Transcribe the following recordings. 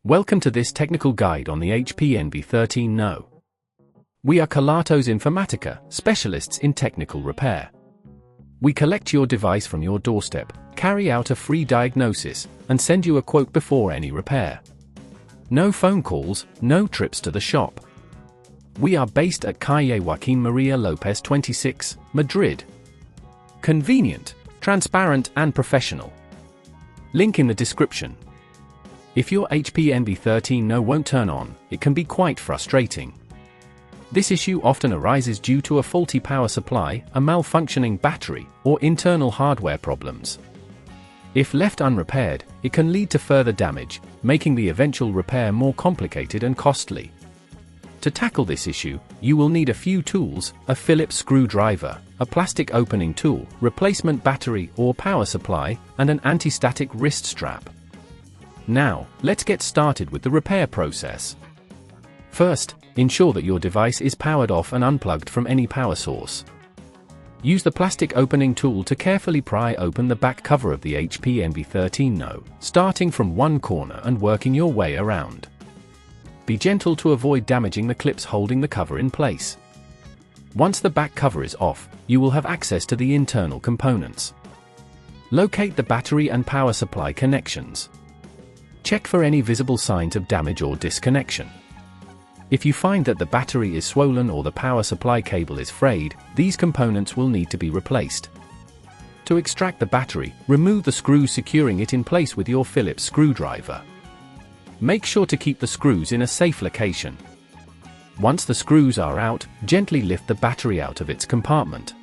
Welcome to this technical guide on the HP NV13 No. We are Kelatos Informatica, specialists in technical repair. We collect your device from your doorstep, carry out a free diagnosis, and send you a quote before any repair. No phone calls, no trips to the shop. We are based at Calle Joaquín María López 26, Madrid. Convenient, transparent and professional. Link in the description. If your HP NV13 No won't turn on, it can be quite frustrating. This issue often arises due to a faulty power supply, a malfunctioning battery, or internal hardware problems. If left unrepaired, it can lead to further damage, making the eventual repair more complicated and costly. To tackle this issue, you will need a few tools: a Phillips screwdriver, a plastic opening tool, replacement battery or power supply, and an anti-static wrist strap. Now, let's get started with the repair process. First, ensure that your device is powered off and unplugged from any power source. Use the plastic opening tool to carefully pry open the back cover of the HP NV13 No, starting from one corner and working your way around. Be gentle to avoid damaging the clips holding the cover in place. Once the back cover is off, you will have access to the internal components. Locate the battery and power supply connections. Check for any visible signs of damage or disconnection. If you find that the battery is swollen or the power supply cable is frayed, these components will need to be replaced. To extract the battery, remove the screws securing it in place with your Phillips screwdriver. Make sure to keep the screws in a safe location. Once the screws are out, gently lift the battery out of its compartment.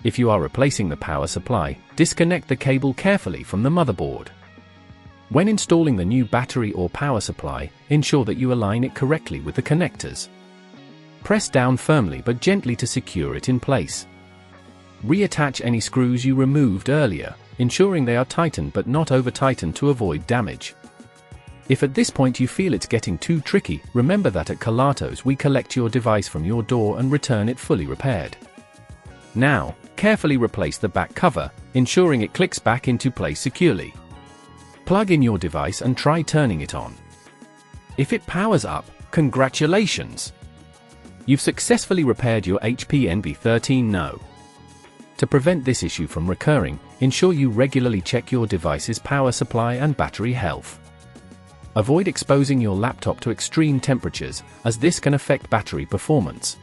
If you are replacing the power supply, disconnect the cable carefully from the motherboard. When installing the new battery or power supply, ensure that you align it correctly with the connectors. Press down firmly but gently to secure it in place. Reattach any screws you removed earlier, ensuring they are tightened but not over-tightened to avoid damage. If at this point you feel it's getting too tricky, remember that at Kelatos we collect your device from your door and return it fully repaired. Now, carefully replace the back cover, ensuring it clicks back into place securely. Plug in your device and try turning it on. If it powers up, congratulations! You've successfully repaired your HP NV13 No. To prevent this issue from recurring, ensure you regularly check your device's power supply and battery health. Avoid exposing your laptop to extreme temperatures, as this can affect battery performance.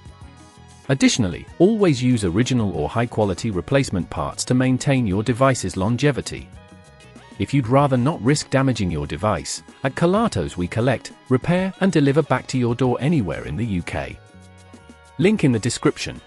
Additionally, always use original or high-quality replacement parts to maintain your device's longevity. If you'd rather not risk damaging your device, at Kelatos we collect, repair and deliver back to your door anywhere in the UK. Link in the description.